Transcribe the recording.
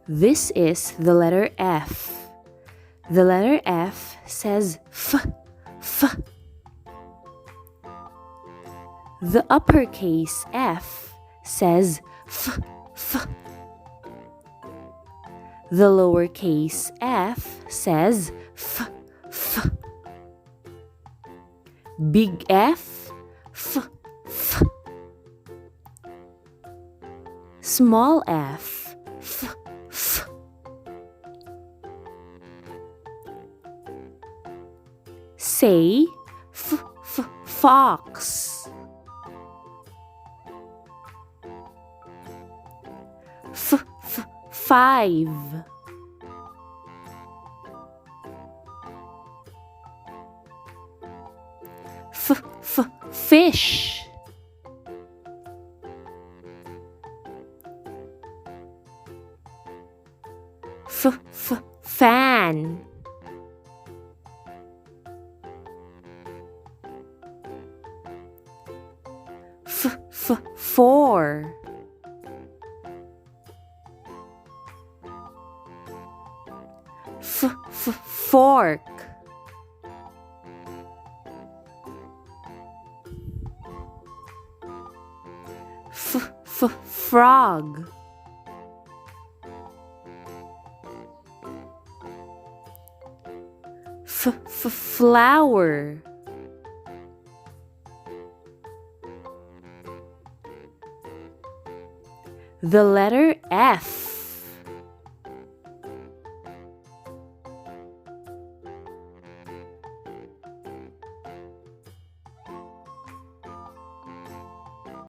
This is the letter F. The letter F says F, F. The uppercase F says F, F. The lowercase f says F, F. Big F, F, F. Small f, F, F. Say F, F, fox. F, F, five. F, F, fish. F, F, fan. F, F, four. F, F, fork. F, F, frog. F, F, flower. The letter F